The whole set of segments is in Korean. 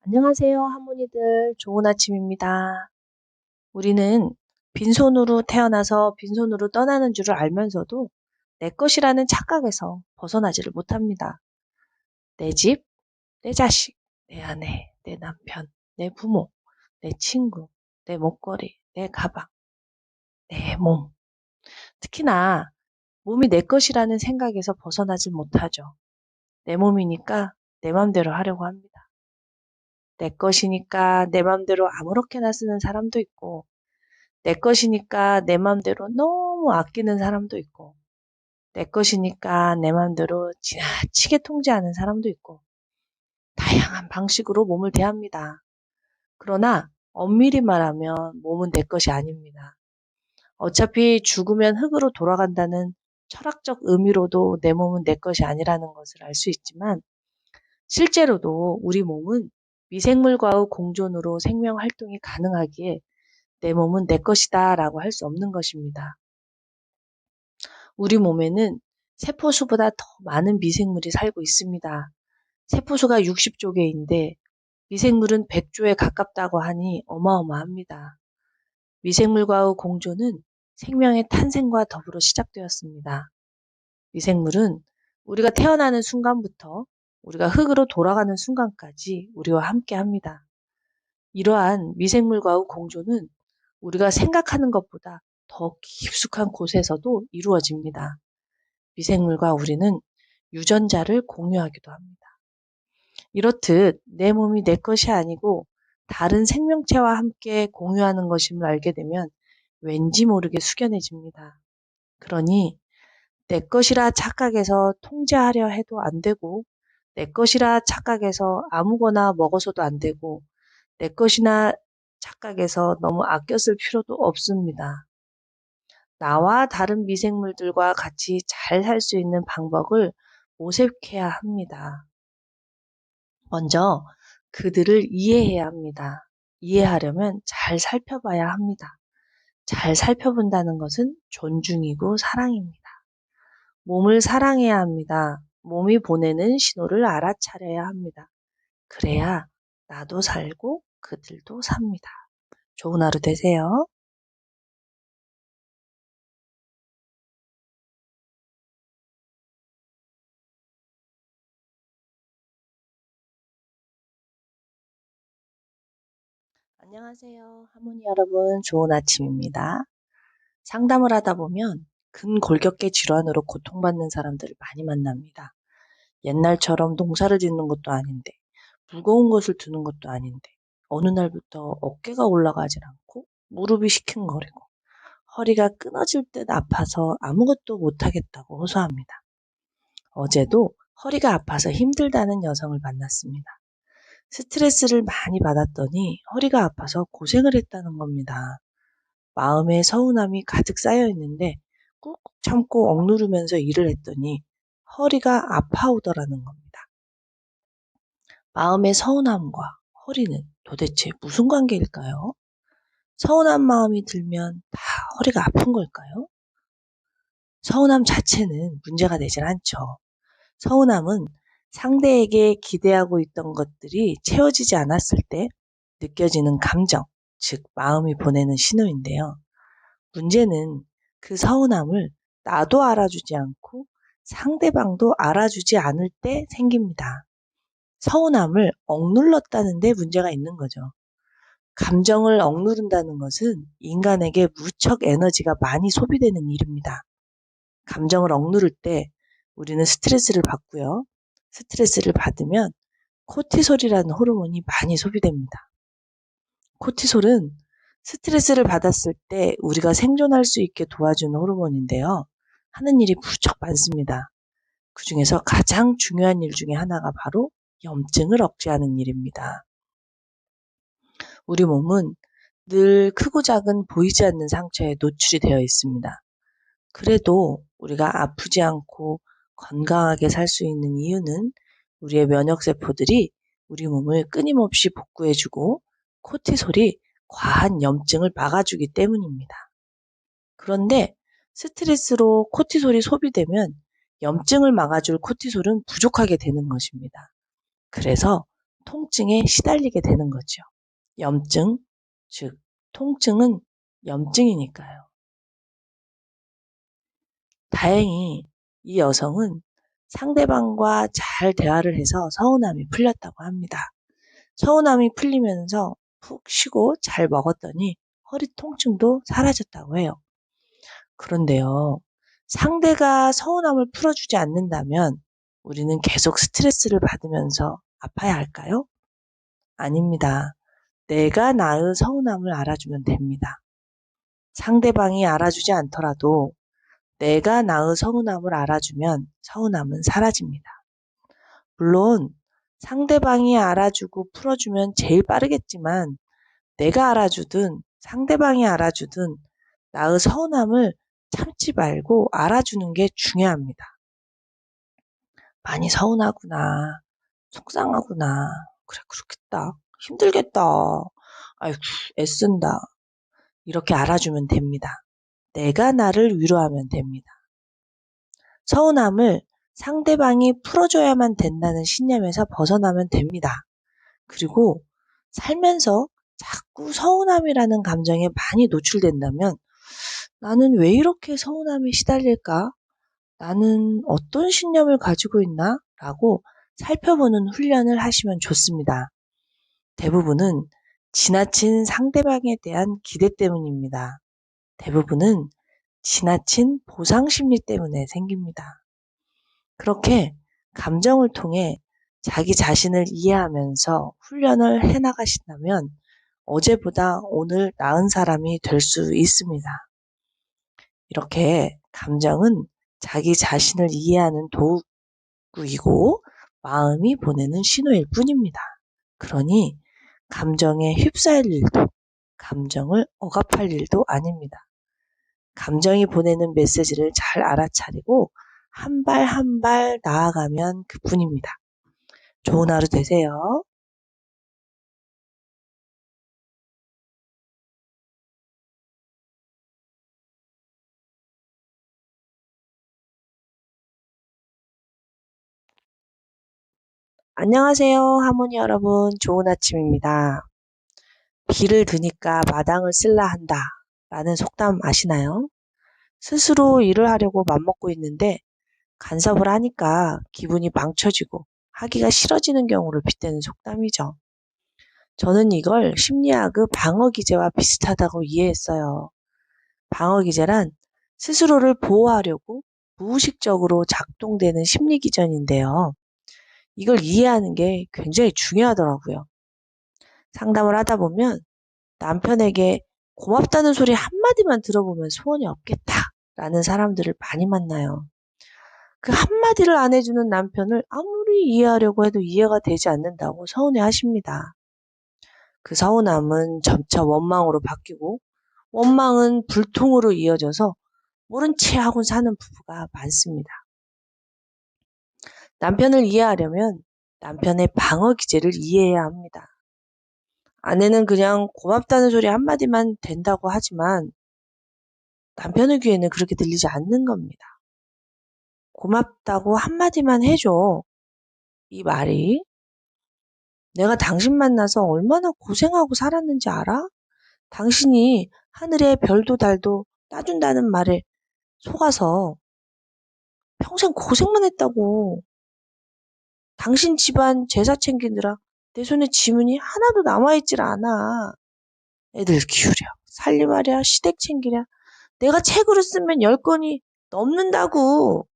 안녕하세요, 할머니들. 좋은 아침입니다. 우리는 빈손으로 태어나서 빈손으로 떠나는 줄을 알면서도 내 것이라는 착각에서 벗어나지를 못합니다. 내 집, 내 자식, 내 아내, 내 남편, 내 부모, 내 친구, 내 목걸이, 내 가방, 내 몸. 특히나 몸이 내 것이라는 생각에서 벗어나질 못하죠. 내 몸이니까 내 맘대로 하려고 합니다. 내 것이니까 내 맘대로 아무렇게나 쓰는 사람도 있고, 내 것이니까 내 맘대로 너무 아끼는 사람도 있고, 내 것이니까 내 맘대로 지나치게 통제하는 사람도 있고, 다양한 방식으로 몸을 대합니다. 그러나 엄밀히 말하면 몸은 내 것이 아닙니다. 어차피 죽으면 흙으로 돌아간다는 철학적 의미로도 내 몸은 내 것이 아니라는 것을 알 수 있지만, 실제로도 우리 몸은 미생물과의 공존으로 생명 활동이 가능하기에 내 몸은 내 것이다 라고 할 수 없는 것입니다. 우리 몸에는 세포수보다 더 많은 미생물이 살고 있습니다. 세포수가 60조 개인데 미생물은 100조에 가깝다고 하니 어마어마합니다. 미생물과의 공존은 생명의 탄생과 더불어 시작되었습니다. 미생물은 우리가 태어나는 순간부터 우리가 흙으로 돌아가는 순간까지 우리와 함께 합니다. 이러한 미생물과의 공존은 우리가 생각하는 것보다 더 깊숙한 곳에서도 이루어집니다. 미생물과 우리는 유전자를 공유하기도 합니다. 이렇듯 내 몸이 내 것이 아니고 다른 생명체와 함께 공유하는 것임을 알게 되면 왠지 모르게 숙연해집니다. 그러니 내 것이라 착각해서 통제하려 해도 안 되고, 내 것이라 착각해서 아무거나 먹어서도 안 되고, 내 것이나 착각해서 너무 아껴 쓸 필요도 없습니다. 나와 다른 미생물들과 같이 잘 살 수 있는 방법을 모색해야 합니다. 먼저 그들을 이해해야 합니다. 이해하려면 잘 살펴봐야 합니다. 잘 살펴본다는 것은 존중이고 사랑입니다. 몸을 사랑해야 합니다. 몸이 보내는 신호를 알아차려야 합니다. 그래야 나도 살고 그들도 삽니다. 좋은 하루 되세요. 안녕하세요. 할머니 여러분, 좋은 아침입니다. 상담을 하다 보면 근골격계 질환으로 고통받는 사람들을 많이 만납니다. 옛날처럼 농사를 짓는 것도 아닌데, 무거운 것을 드는 것도 아닌데, 어느 날부터 어깨가 올라가질 않고 무릎이 시큰거리고 허리가 끊어질 듯 아파서 아무것도 못하겠다고 호소합니다. 어제도 허리가 아파서 힘들다는 여성을 만났습니다. 스트레스를 많이 받았더니 허리가 아파서 고생을 했다는 겁니다. 마음에 서운함이 가득 쌓여 있는데 꾹꾹 참고 억누르면서 일을 했더니 허리가 아파오더라는 겁니다. 마음의 서운함과 허리는 도대체 무슨 관계일까요? 서운한 마음이 들면 다 허리가 아픈 걸까요? 서운함 자체는 문제가 되질 않죠. 서운함은 상대에게 기대하고 있던 것들이 채워지지 않았을 때 느껴지는 감정, 즉 마음이 보내는 신호인데요. 문제는 그 서운함을 나도 알아주지 않고 상대방도 알아주지 않을 때 생깁니다. 서운함을 억눌렀다는 데 문제가 있는 거죠. 감정을 억누른다는 것은 인간에게 무척 에너지가 많이 소비되는 일입니다. 감정을 억누를 때 우리는 스트레스를 받고요. 스트레스를 받으면 코티솔이라는 호르몬이 많이 소비됩니다. 코티솔은 스트레스를 받았을 때 우리가 생존할 수 있게 도와주는 호르몬인데요. 하는 일이 무척 많습니다. 그 중에서 가장 중요한 일 중에 하나가 바로 염증을 억제하는 일입니다. 우리 몸은 늘 크고 작은 보이지 않는 상처에 노출이 되어 있습니다. 그래도 우리가 아프지 않고 건강하게 살 수 있는 이유는 우리의 면역세포들이 우리 몸을 끊임없이 복구해주고 코티솔이 과한 염증을 막아주기 때문입니다. 그런데 스트레스로 코티솔이 소비되면 염증을 막아줄 코티솔은 부족하게 되는 것입니다. 그래서 통증에 시달리게 되는 거죠. 염증, 즉 통증은 염증이니까요. 다행히 이 여성은 상대방과 잘 대화를 해서 서운함이 풀렸다고 합니다. 서운함이 풀리면서 푹 쉬고 잘 먹었더니 허리 통증도 사라졌다고 해요. 그런데요, 상대가 서운함을 풀어주지 않는다면 우리는 계속 스트레스를 받으면서 아파야 할까요? 아닙니다. 내가 나의 서운함을 알아주면 됩니다. 상대방이 알아주지 않더라도 내가 나의 서운함을 알아주면 서운함은 사라집니다. 물론 상대방이 알아주고 풀어주면 제일 빠르겠지만 내가 알아주든 상대방이 알아주든 나의 서운함을 참지 말고 알아주는 게 중요합니다. 많이 서운하구나. 속상하구나. 그래, 그렇겠다. 힘들겠다. 아이고, 애쓴다. 이렇게 알아주면 됩니다. 내가 나를 위로하면 됩니다. 서운함을 상대방이 풀어줘야만 된다는 신념에서 벗어나면 됩니다. 그리고 살면서 자꾸 서운함이라는 감정에 많이 노출된다면 나는 왜 이렇게 서운함에 시달릴까? 나는 어떤 신념을 가지고 있나? 라고 살펴보는 훈련을 하시면 좋습니다. 대부분은 지나친 상대방에 대한 기대 때문입니다. 대부분은 지나친 보상 심리 때문에 생깁니다. 그렇게 감정을 통해 자기 자신을 이해하면서 훈련을 해나가신다면 어제보다 오늘 나은 사람이 될 수 있습니다. 이렇게 감정은 자기 자신을 이해하는 도구이고 마음이 보내는 신호일 뿐입니다. 그러니 감정에 휩싸일 일도 감정을 억압할 일도 아닙니다. 감정이 보내는 메시지를 잘 알아차리고 한 발 한 발 나아가면 그뿐입니다. 좋은 하루 되세요. 안녕하세요, 하모니 여러분. 좋은 아침입니다. 비를 드니까 마당을 쓸라 한다 라는 속담 아시나요? 스스로 일을 하려고 맘먹고 있는데 간섭을 하니까 기분이 망쳐지고 하기가 싫어지는 경우를 빗대는 속담이죠. 저는 이걸 심리학의 방어기제와 비슷하다고 이해했어요. 방어기제란 스스로를 보호하려고 무의식적으로 작동되는 심리기전인데요. 이걸 이해하는 게 굉장히 중요하더라고요. 상담을 하다 보면 남편에게 고맙다는 소리 한마디만 들어보면 소원이 없겠다라는 사람들을 많이 만나요. 그 한마디를 안 해주는 남편을 아무리 이해하려고 해도 이해가 되지 않는다고 서운해 하십니다. 그 서운함은 점차 원망으로 바뀌고 원망은 불통으로 이어져서 모른 채 하고 사는 부부가 많습니다. 남편을 이해하려면 남편의 방어 기제를 이해해야 합니다. 아내는 그냥 고맙다는 소리 한마디만 된다고 하지만 남편의 귀에는 그렇게 들리지 않는 겁니다. 고맙다고 한마디만 해줘. 이 말이 내가 당신 만나서 얼마나 고생하고 살았는지 알아? 당신이 하늘에 별도 달도 따준다는 말에 속아서 평생 고생만 했다고. 당신 집안 제사 챙기느라 내 손에 지문이 하나도 남아있질 않아. 애들 키우랴, 살림하랴, 시댁 챙기랴. 내가 책으로 쓰면 10권이 넘는다고.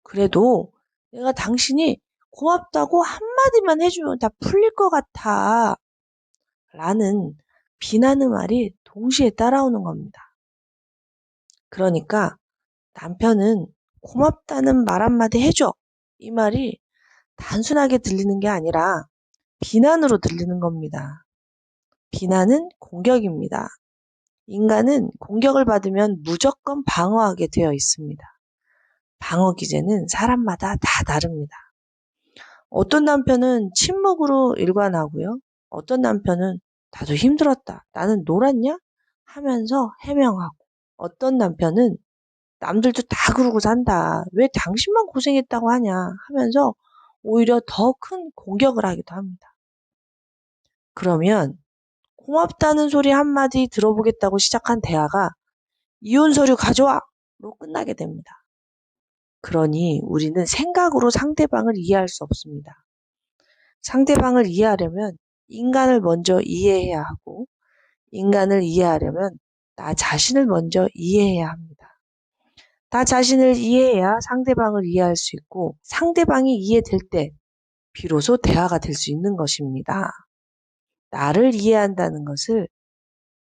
그래도 내가 당신이 고맙다고 한마디만 해주면 다 풀릴 것 같아. 라는 비난의 말이 동시에 따라오는 겁니다. 그러니까 남편은 고맙다는 말 한마디 해줘. 이 말이 단순하게 들리는 게 아니라 비난으로 들리는 겁니다. 비난은 공격입니다. 인간은 공격을 받으면 무조건 방어하게 되어 있습니다. 방어 기제는 사람마다 다 다릅니다. 어떤 남편은 침묵으로 일관하고요. 어떤 남편은 나도 힘들었다. 나는 놀았냐? 하면서 해명하고 어떤 남편은 남들도 다 그러고 산다. 왜 당신만 고생했다고 하냐? 하면서 오히려 더 큰 공격을 하기도 합니다. 그러면 고맙다는 소리 한마디 들어보겠다고 시작한 대화가 이혼 서류 가져와! 로 끝나게 됩니다. 그러니 우리는 생각으로 상대방을 이해할 수 없습니다. 상대방을 이해하려면 인간을 먼저 이해해야 하고, 인간을 이해하려면 나 자신을 먼저 이해해야 합니다. 나 자신을 이해해야 상대방을 이해할 수 있고, 상대방이 이해될 때 비로소 대화가 될 수 있는 것입니다. 나를 이해한다는 것을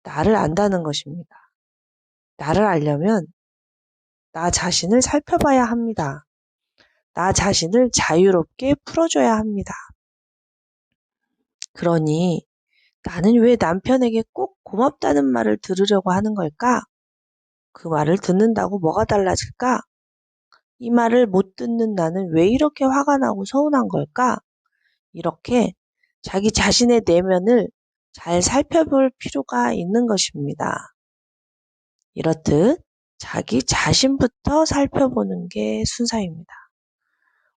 나를 안다는 것입니다. 나를 알려면 나 자신을 살펴봐야 합니다. 나 자신을 자유롭게 풀어줘야 합니다. 그러니 나는 왜 남편에게 꼭 고맙다는 말을 들으려고 하는 걸까? 그 말을 듣는다고 뭐가 달라질까? 이 말을 못 듣는 나는 왜 이렇게 화가 나고 서운한 걸까? 이렇게 자기 자신의 내면을 잘 살펴볼 필요가 있는 것입니다. 이렇듯 자기 자신부터 살펴보는 게 순서입니다.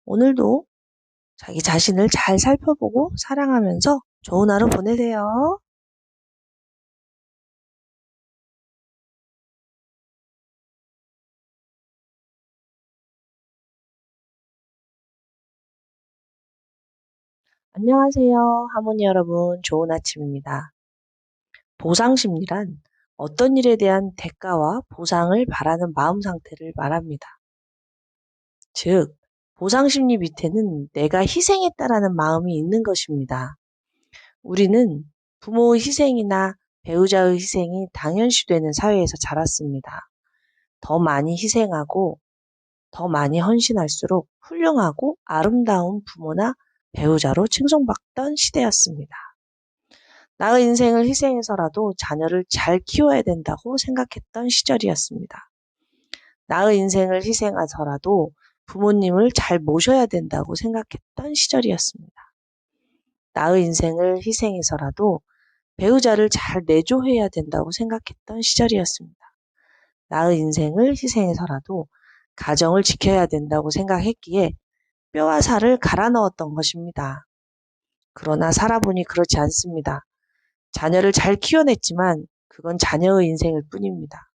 오늘도 자기 자신을 잘 살펴보고 사랑하면서 좋은 하루 보내세요. 안녕하세요. 하모니 여러분, 좋은 아침입니다. 보상 심리란 어떤 일에 대한 대가와 보상을 바라는 마음 상태를 말합니다. 즉, 보상 심리 밑에는 내가 희생했다라는 마음이 있는 것입니다. 우리는 부모의 희생이나 배우자의 희생이 당연시되는 사회에서 자랐습니다. 더 많이 희생하고 더 많이 헌신할수록 훌륭하고 아름다운 부모나 배우자로 칭송받던 시대였습니다. 나의 인생을 희생해서라도 자녀를 잘 키워야 된다고 생각했던 시절이었습니다. 나의 인생을 희생해서라도 부모님을 잘 모셔야 된다고 생각했던 시절이었습니다. 나의 인생을 희생해서라도 배우자를 잘 내조해야 된다고 생각했던 시절이었습니다. 나의 인생을 희생해서라도 가정을 지켜야 된다고 생각했기에 뼈와 살을 갈아 넣었던 것입니다. 그러나 살아보니 그렇지 않습니다. 자녀를 잘 키워냈지만 그건 자녀의 인생일 뿐입니다.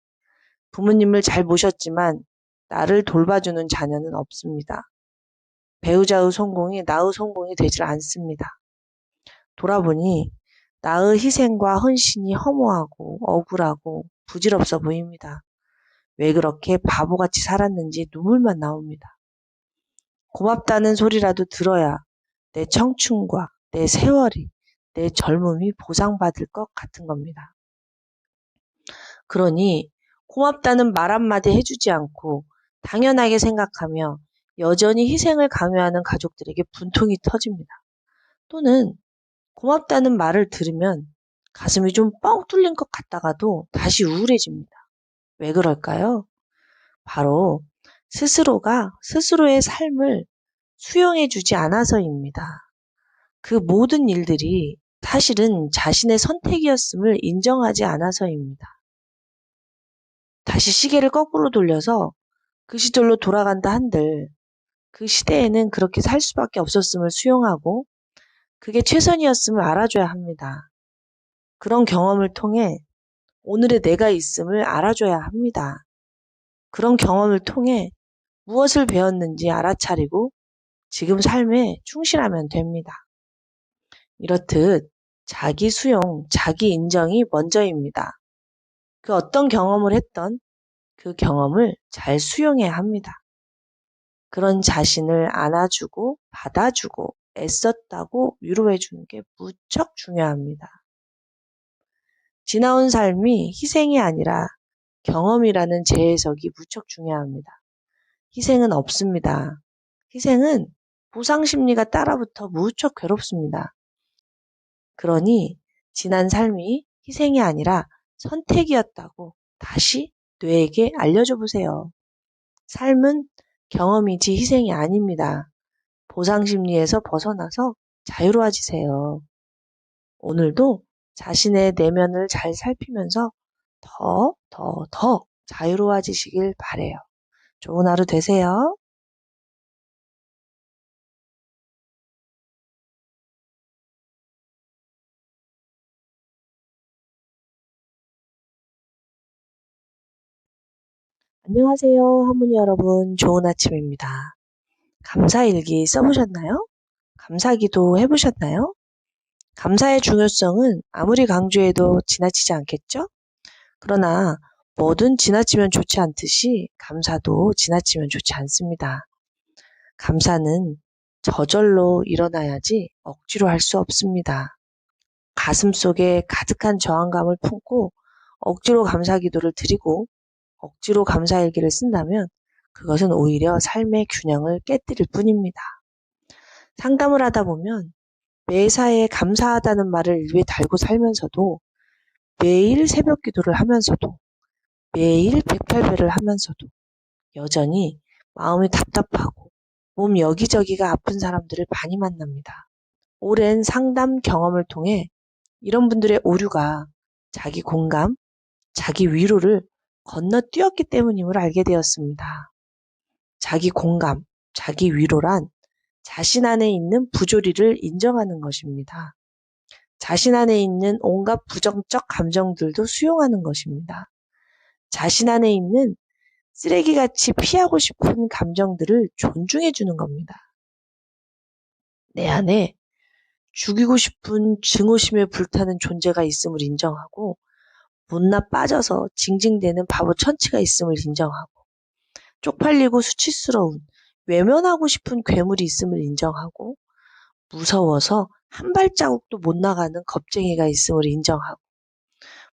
부모님을 잘 모셨지만 나를 돌봐주는 자녀는 없습니다. 배우자의 성공이 나의 성공이 되질 않습니다. 돌아보니 나의 희생과 헌신이 허무하고 억울하고 부질없어 보입니다. 왜 그렇게 바보같이 살았는지 눈물만 나옵니다. 고맙다는 소리라도 들어야 내 청춘과 내 세월이, 내 젊음이 보상받을 것 같은 겁니다. 그러니 고맙다는 말 한마디 해주지 않고 당연하게 생각하며 여전히 희생을 강요하는 가족들에게 분통이 터집니다. 또는 고맙다는 말을 들으면 가슴이 좀 뻥 뚫린 것 같다가도 다시 우울해집니다. 왜 그럴까요? 바로 스스로가 스스로의 삶을 수용해주지 않아서입니다. 그 모든 일들이 사실은 자신의 선택이었음을 인정하지 않아서입니다. 다시 시계를 거꾸로 돌려서 그 시절로 돌아간다 한들 그 시대에는 그렇게 살 수밖에 없었음을 수용하고 그게 최선이었음을 알아줘야 합니다. 그런 경험을 통해 오늘의 내가 있음을 알아줘야 합니다. 그런 경험을 통해 무엇을 배웠는지 알아차리고 지금 삶에 충실하면 됩니다. 이렇듯 자기 수용, 자기 인정이 먼저입니다. 그 어떤 경험을 했던 그 경험을 잘 수용해야 합니다. 그런 자신을 안아주고 받아주고 애썼다고 위로해주는 게 무척 중요합니다. 지나온 삶이 희생이 아니라 경험이라는 재해석이 무척 중요합니다. 희생은 없습니다. 희생은 보상 심리가 따라붙어 무척 괴롭습니다. 그러니 지난 삶이 희생이 아니라 선택이었다고 다시 뇌에게 알려줘 보세요. 삶은 경험이지 희생이 아닙니다. 보상 심리에서 벗어나서 자유로워지세요. 오늘도 자신의 내면을 잘 살피면서 더 자유로워지시길 바래요. 좋은 하루 되세요. 안녕하세요, 할머니 여러분. 좋은 아침입니다. 감사일기 써보셨나요? 감사기도 해보셨나요? 감사의 중요성은 아무리 강조해도 지나치지 않겠죠? 그러나 뭐든 지나치면 좋지 않듯이 감사도 지나치면 좋지 않습니다. 감사는 저절로 일어나야지 억지로 할 수 없습니다. 가슴속에 가득한 저항감을 품고 억지로 감사기도를 드리고 억지로 감사일기를 쓴다면 그것은 오히려 삶의 균형을 깨뜨릴 뿐입니다. 상담을 하다 보면 매사에 감사하다는 말을 입에 달고 살면서도 매일 새벽 기도를 하면서도 매일 108배를 하면서도 여전히 마음이 답답하고 몸 여기저기가 아픈 사람들을 많이 만납니다. 오랜 상담 경험을 통해 이런 분들의 오류가 자기 공감, 자기 위로를 건너뛰었기 때문임을 알게 되었습니다. 자기 공감, 자기 위로란 자신 안에 있는 부조리를 인정하는 것입니다. 자신 안에 있는 온갖 부정적 감정들도 수용하는 것입니다. 자신 안에 있는 쓰레기같이 피하고 싶은 감정들을 존중해 주는 겁니다. 내 안에 죽이고 싶은 증오심에 불타는 존재가 있음을 인정하고 못나 빠져서 징징대는 바보 천치가 있음을 인정하고 쪽팔리고 수치스러운 외면하고 싶은 괴물이 있음을 인정하고 무서워서 한 발자국도 못 나가는 겁쟁이가 있음을 인정하고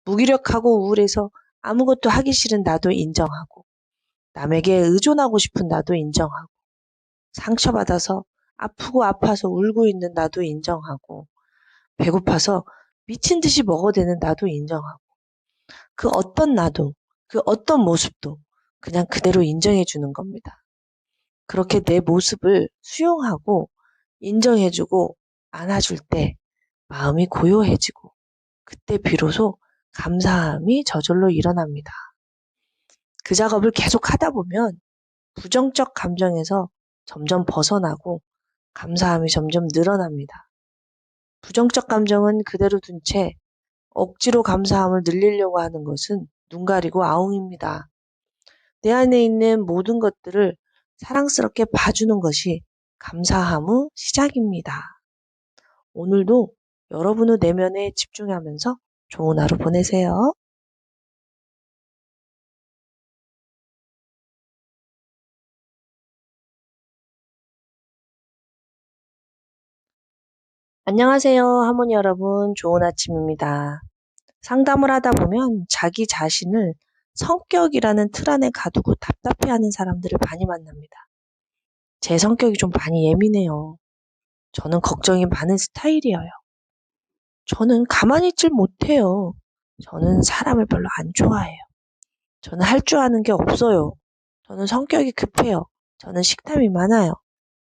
무기력하고 우울해서 아무것도 하기 싫은 나도 인정하고 남에게 의존하고 싶은 나도 인정하고 상처받아서 아프고 아파서 울고 있는 나도 인정하고 배고파서 미친 듯이 먹어대는 나도 인정하고 그 어떤 나도 그 어떤 모습도 그냥 그대로 인정해 주는 겁니다. 그렇게 내 모습을 수용하고 인정해주고 안아줄 때 마음이 고요해지고 그때 비로소 감사함이 저절로 일어납니다. 그 작업을 계속 하다 보면 부정적 감정에서 점점 벗어나고 감사함이 점점 늘어납니다. 부정적 감정은 그대로 둔 채 억지로 감사함을 늘리려고 하는 것은 눈 가리고 아웅입니다. 내 안에 있는 모든 것들을 사랑스럽게 봐주는 것이 감사함의 시작입니다. 오늘도 여러분의 내면에 집중하면서 좋은 하루 보내세요. 안녕하세요, 할머니 여러분. 좋은 아침입니다. 상담을 하다 보면 자기 자신을 성격이라는 틀 안에 가두고 답답해하는 사람들을 많이 만납니다. 제 성격이 좀 많이 예민해요. 저는 걱정이 많은 스타일이에요. 저는 가만히 있질 못해요. 저는 사람을 별로 안 좋아해요. 저는 할 줄 아는 게 없어요. 저는 성격이 급해요. 저는 식탐이 많아요.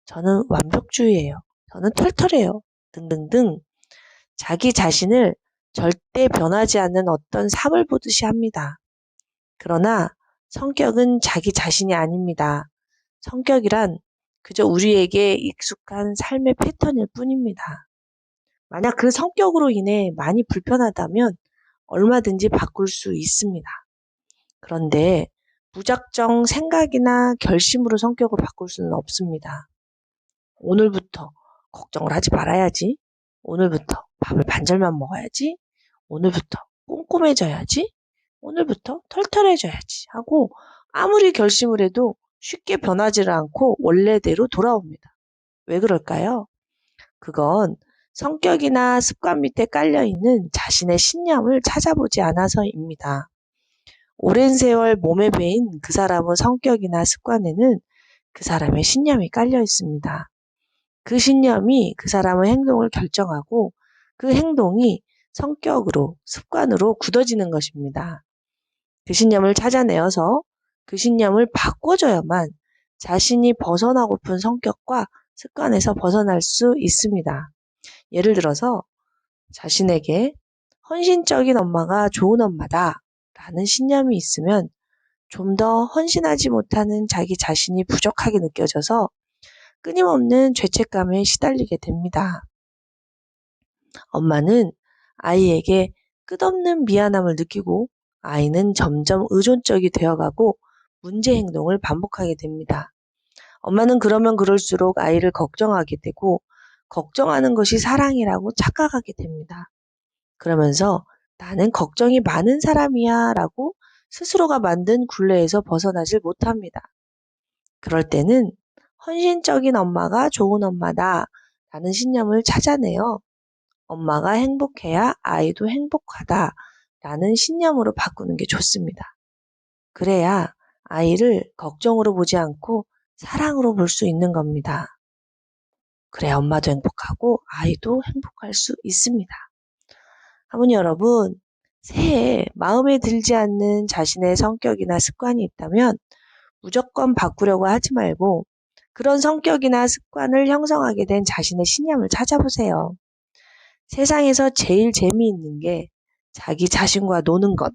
저는 완벽주의예요. 저는 털털해요. 등등등 자기 자신을 절대 변하지 않는 어떤 삶을 보듯이 합니다. 그러나 성격은 자기 자신이 아닙니다. 성격이란 그저 우리에게 익숙한 삶의 패턴일 뿐입니다. 만약 그 성격으로 인해 많이 불편하다면 얼마든지 바꿀 수 있습니다. 그런데 무작정 생각이나 결심으로 성격을 바꿀 수는 없습니다. 오늘부터 걱정을 하지 말아야지. 오늘부터 밥을 반절만 먹어야지. 오늘부터 꼼꼼해져야지. 오늘부터 털털해져야지 하고 아무리 결심을 해도 쉽게 변하지를 않고 원래대로 돌아옵니다. 왜 그럴까요? 그건 성격이나 습관 밑에 깔려있는 자신의 신념을 찾아보지 않아서입니다. 오랜 세월 몸에 배인 그 사람의 성격이나 습관에는 그 사람의 신념이 깔려 있습니다. 그 신념이 그 사람의 행동을 결정하고 그 행동이 성격으로, 습관으로 굳어지는 것입니다. 그 신념을 찾아내어서 그 신념을 바꿔줘야만 자신이 벗어나고픈 성격과 습관에서 벗어날 수 있습니다. 예를 들어서 자신에게 헌신적인 엄마가 좋은 엄마다 라는 신념이 있으면 좀 더 헌신하지 못하는 자기 자신이 부족하게 느껴져서 끊임없는 죄책감에 시달리게 됩니다. 엄마는 아이에게 끝없는 미안함을 느끼고 아이는 점점 의존적이 되어가고 문제 행동을 반복하게 됩니다. 엄마는 그러면 그럴수록 아이를 걱정하게 되고 걱정하는 것이 사랑이라고 착각하게 됩니다. 그러면서 나는 걱정이 많은 사람이야 라고 스스로가 만든 굴레에서 벗어나질 못합니다. 그럴 때는 헌신적인 엄마가 좋은 엄마다 라는 신념을 찾아내어 엄마가 행복해야 아이도 행복하다 라는 신념으로 바꾸는 게 좋습니다. 그래야 아이를 걱정으로 보지 않고 사랑으로 볼 수 있는 겁니다. 그래야 엄마도 행복하고 아이도 행복할 수 있습니다. 어머니 여러분, 새해 마음에 들지 않는 자신의 성격이나 습관이 있다면 무조건 바꾸려고 하지 말고 그런 성격이나 습관을 형성하게 된 자신의 신념을 찾아보세요. 세상에서 제일 재미있는 게 자기 자신과 노는 것,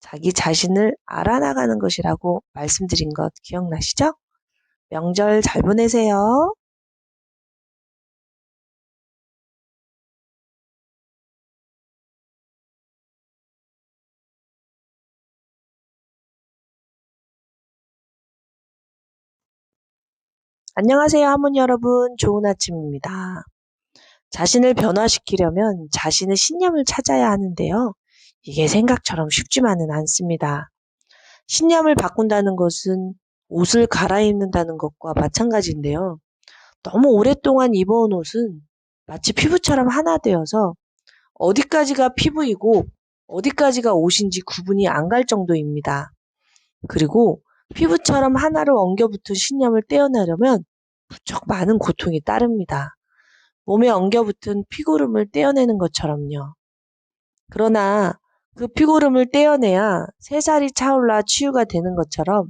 자기 자신을 알아나가는 것이라고 말씀드린 것 기억나시죠? 명절 잘 보내세요. 안녕하세요, 할머니 여러분. 좋은 아침입니다. 자신을 변화시키려면 자신의 신념을 찾아야 하는데요. 이게 생각처럼 쉽지만은 않습니다. 신념을 바꾼다는 것은 옷을 갈아입는다는 것과 마찬가지인데요. 너무 오랫동안 입어온 옷은 마치 피부처럼 하나 되어서 어디까지가 피부이고 어디까지가 옷인지 구분이 안 갈 정도입니다. 그리고 피부처럼 하나로 엉겨붙은 신념을 떼어내려면 무척 많은 고통이 따릅니다. 몸에 엉겨붙은 피고름을 떼어내는 것처럼요. 그러나 그 피고름을 떼어내야 새살이 차올라 치유가 되는 것처럼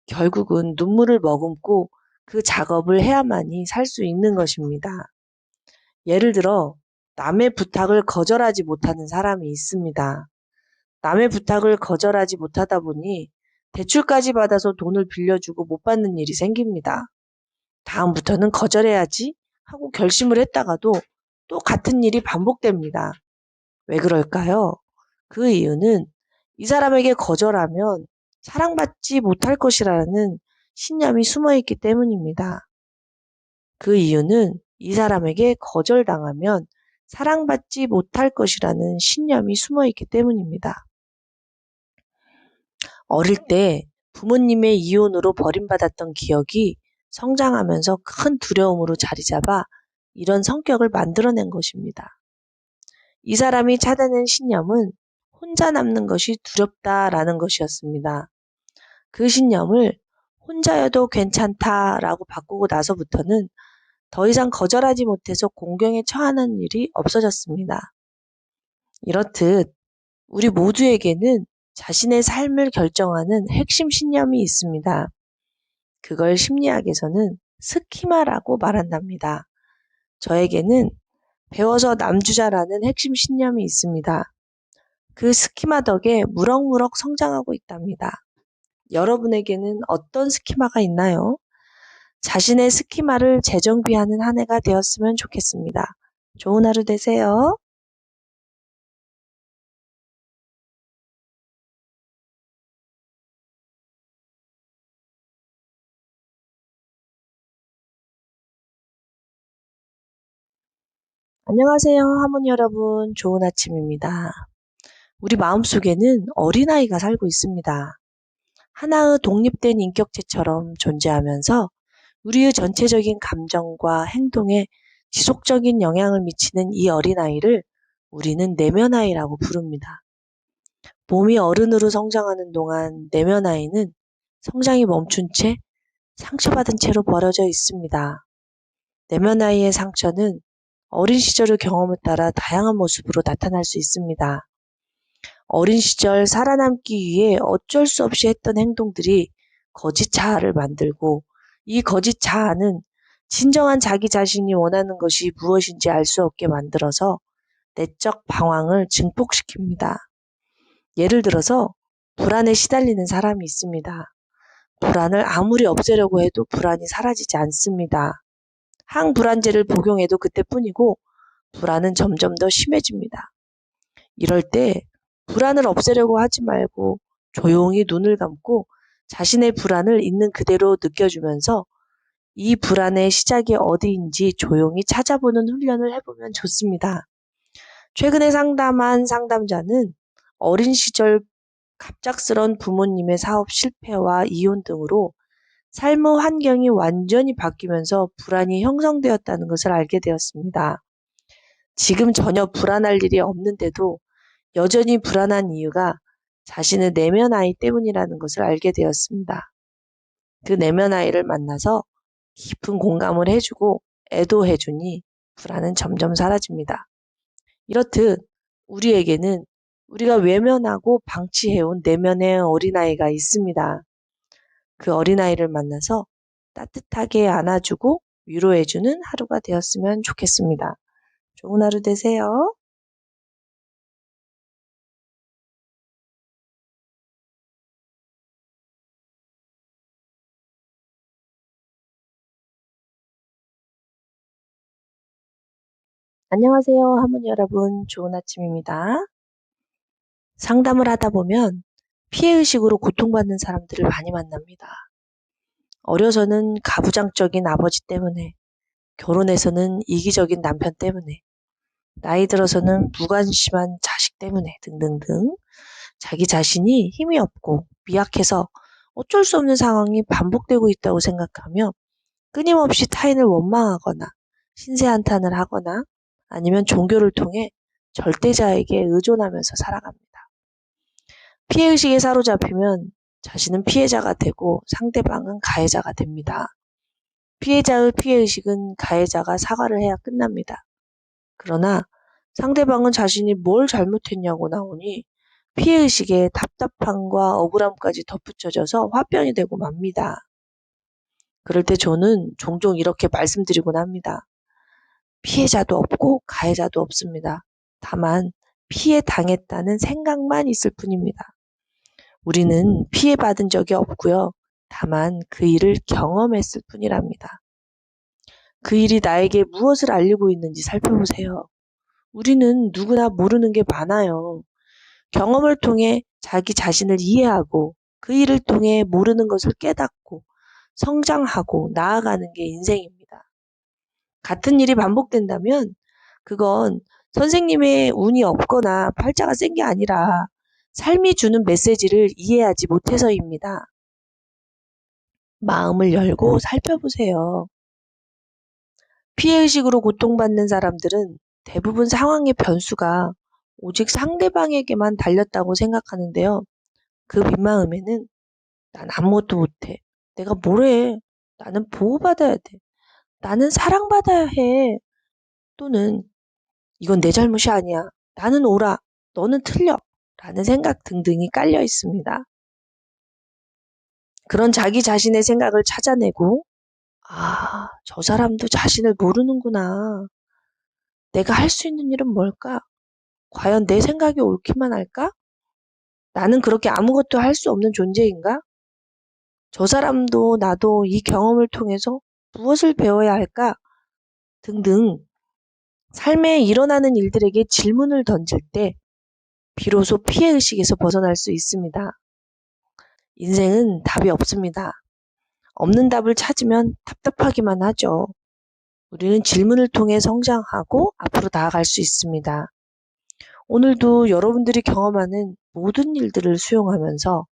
결국은 눈물을 머금고 그 작업을 해야만이 살 수 있는 것입니다. 예를 들어 남의 부탁을 거절하지 못하는 사람이 있습니다. 남의 부탁을 거절하지 못하다 보니 대출까지 받아서 돈을 빌려주고 못 받는 일이 생깁니다. 다음부터는 거절해야지 하고 결심을 했다가도 또 같은 일이 반복됩니다. 왜 그럴까요? 그 이유는 이 사람에게 거절하면 사랑받지 못할 것이라는 신념이 숨어있기 때문입니다. 그 이유는 이 사람에게 거절당하면 사랑받지 못할 것이라는 신념이 숨어있기 때문입니다. 어릴 때 부모님의 이혼으로 버림받았던 기억이 성장하면서 큰 두려움으로 자리 잡아 이런 성격을 만들어낸 것입니다. 이 사람이 찾아낸 신념은 혼자 남는 것이 두렵다라는 것이었습니다. 그 신념을 혼자여도 괜찮다라고 바꾸고 나서부터는 더 이상 거절하지 못해서 공경에 처하는 일이 없어졌습니다. 이렇듯 우리 모두에게는 자신의 삶을 결정하는 핵심 신념이 있습니다. 그걸 심리학에서는 스키마라고 말한답니다. 저에게는 배워서 남주자라는 핵심 신념이 있습니다. 그 스키마 덕에 무럭무럭 성장하고 있답니다. 여러분에게는 어떤 스키마가 있나요? 자신의 스키마를 재정비하는 한 해가 되었으면 좋겠습니다. 좋은 하루 되세요. 안녕하세요, 하모니 여러분. 좋은 아침입니다. 우리 마음속에는 어린아이가 살고 있습니다. 하나의 독립된 인격체처럼 존재하면서 우리의 전체적인 감정과 행동에 지속적인 영향을 미치는 이 어린아이를 우리는 내면아이라고 부릅니다. 몸이 어른으로 성장하는 동안 내면아이는 성장이 멈춘 채 상처받은 채로 버려져 있습니다. 내면아이의 상처는 어린 시절의 경험에 따라 다양한 모습으로 나타날 수 있습니다. 어린 시절 살아남기 위해 어쩔 수 없이 했던 행동들이 거짓 자아를 만들고 이 거짓 자아는 진정한 자기 자신이 원하는 것이 무엇인지 알 수 없게 만들어서 내적 방황을 증폭시킵니다. 예를 들어서 불안에 시달리는 사람이 있습니다. 불안을 아무리 없애려고 해도 불안이 사라지지 않습니다. 항불안제를 복용해도 그때뿐이고 불안은 점점 더 심해집니다. 이럴 때 불안을 없애려고 하지 말고 조용히 눈을 감고 자신의 불안을 있는 그대로 느껴주면서 이 불안의 시작이 어디인지 조용히 찾아보는 훈련을 해보면 좋습니다. 최근에 상담한 상담자는 어린 시절 갑작스런 부모님의 사업 실패와 이혼 등으로 삶의 환경이 완전히 바뀌면서 불안이 형성되었다는 것을 알게 되었습니다. 지금 전혀 불안할 일이 없는데도 여전히 불안한 이유가 자신의 내면 아이 때문이라는 것을 알게 되었습니다. 그 내면 아이를 만나서 깊은 공감을 해주고 애도해주니 불안은 점점 사라집니다. 이렇듯 우리에게는 우리가 외면하고 방치해온 내면의 어린아이가 있습니다. 그 어린아이를 만나서 따뜻하게 안아주고 위로해주는 하루가 되었으면 좋겠습니다. 좋은 하루 되세요. 안녕하세요, 하모니 여러분. 좋은 아침입니다. 상담을 하다 보면 피해의식으로 고통받는 사람들을 많이 만납니다. 어려서는 가부장적인 아버지 때문에, 결혼해서는 이기적인 남편 때문에, 나이 들어서는 무관심한 자식 때문에 등등등 자기 자신이 힘이 없고 미약해서 어쩔 수 없는 상황이 반복되고 있다고 생각하며 끊임없이 타인을 원망하거나 신세한탄을 하거나 아니면 종교를 통해 절대자에게 의존하면서 살아갑니다. 피해의식에 사로잡히면 자신은 피해자가 되고 상대방은 가해자가 됩니다. 피해자의 피해의식은 가해자가 사과를 해야 끝납니다. 그러나 상대방은 자신이 뭘 잘못했냐고 나오니 피해의식에 답답함과 억울함까지 덧붙여져서 화병이 되고 맙니다. 그럴 때 저는 종종 이렇게 말씀드리곤 합니다. 피해자도 없고 가해자도 없습니다. 다만 피해 당했다는 생각만 있을 뿐입니다. 우리는 피해받은 적이 없고요. 다만 그 일을 경험했을 뿐이랍니다. 그 일이 나에게 무엇을 알리고 있는지 살펴보세요. 우리는 누구나 모르는 게 많아요. 경험을 통해 자기 자신을 이해하고 그 일을 통해 모르는 것을 깨닫고 성장하고 나아가는 게 인생입니다. 같은 일이 반복된다면 그건 선생님의 운이 없거나 팔자가 센 게 아니라 삶이 주는 메시지를 이해하지 못해서입니다. 마음을 열고 살펴보세요. 피해의식으로 고통받는 사람들은 대부분 상황의 변수가 오직 상대방에게만 달렸다고 생각하는데요. 그 빈마음에는 난 아무것도 못해. 내가 뭘 해. 나는 보호받아야 돼. 나는 사랑받아야 해. 또는 이건 내 잘못이 아니야. 나는 옳아. 너는 틀려. 라는 생각 등등이 깔려 있습니다. 그런 자기 자신의 생각을 찾아내고 저 사람도 자신을 모르는구나. 내가 할 수 있는 일은 뭘까? 과연 내 생각이 옳기만 할까? 나는 그렇게 아무것도 할 수 없는 존재인가? 저 사람도 나도 이 경험을 통해서 무엇을 배워야 할까? 등등 삶에 일어나는 일들에게 질문을 던질 때 비로소 피해의식에서 벗어날 수 있습니다. 인생은 답이 없습니다. 없는 답을 찾으면 답답하기만 하죠. 우리는 질문을 통해 성장하고 앞으로 나아갈 수 있습니다. 오늘도 여러분들이 경험하는 모든 일들을 수용하면서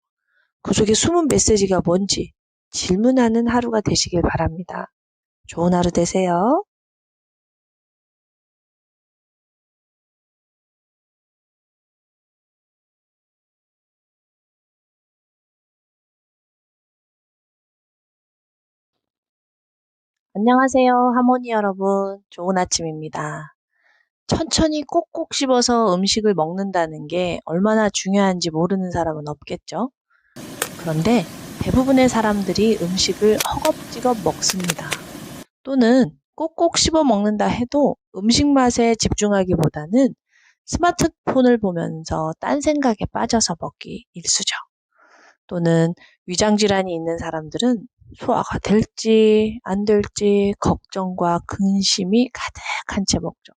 그 속에 숨은 메시지가 뭔지 질문하는 하루가 되시길 바랍니다. 좋은 하루 되세요. 안녕하세요, 하모니 여러분. 좋은 아침입니다. 천천히 꼭꼭 씹어서 음식을 먹는다는 게 얼마나 중요한지 모르는 사람은 없겠죠? 그런데 대부분의 사람들이 음식을 허겁지겁 먹습니다. 또는 꼭꼭 씹어 먹는다 해도 음식 맛에 집중하기보다는 스마트폰을 보면서 딴 생각에 빠져서 먹기 일쑤죠. 또는 위장질환이 있는 사람들은 소화가 될지 안 될지 걱정과 근심이 가득한 채 먹죠.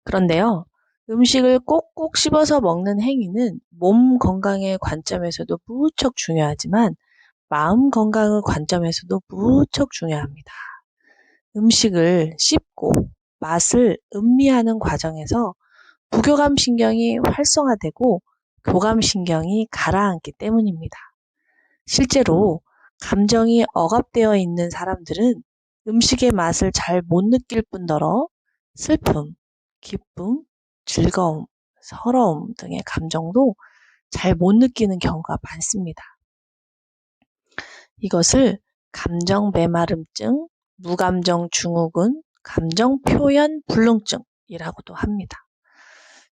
그런데요, 음식을 꼭꼭 씹어서 먹는 행위는 몸 건강의 관점에서도 무척 중요하지만 마음 건강의 관점에서도 무척 중요합니다. 음식을 씹고 맛을 음미하는 과정에서 부교감 신경이 활성화되고 교감 신경이 가라앉기 때문입니다. 실제로 감정이 억압되어 있는 사람들은 음식의 맛을 잘 못 느낄 뿐더러 슬픔, 기쁨, 즐거움, 서러움 등의 감정도 잘 못 느끼는 경우가 많습니다. 이것을 감정 메마름증, 무감정 증후군, 감정 표현 불능증이라고도 합니다.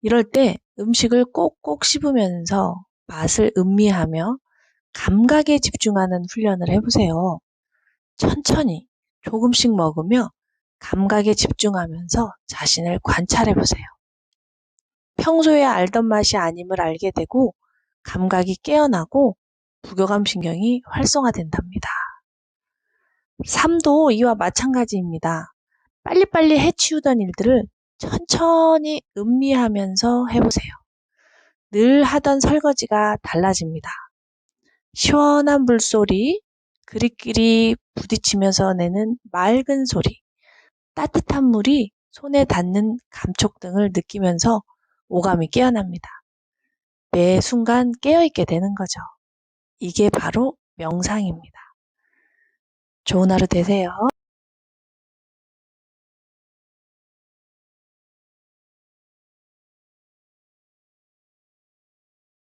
이럴 때 음식을 꼭꼭 씹으면서 맛을 음미하며 감각에 집중하는 훈련을 해보세요. 천천히 조금씩 먹으며 감각에 집중하면서 자신을 관찰해보세요. 평소에 알던 맛이 아님을 알게 되고 감각이 깨어나고 부교감 신경이 활성화된답니다. 삶도 이와 마찬가지입니다. 빨리빨리 해치우던 일들을 천천히 음미하면서 해보세요. 늘 하던 설거지가 달라집니다. 시원한 물소리, 그리끼리 부딪히면서 내는 맑은 소리, 따뜻한 물이 손에 닿는 감촉 등을 느끼면서 오감이 깨어납니다. 매 순간 깨어있게 되는 거죠. 이게 바로 명상입니다. 좋은 하루 되세요.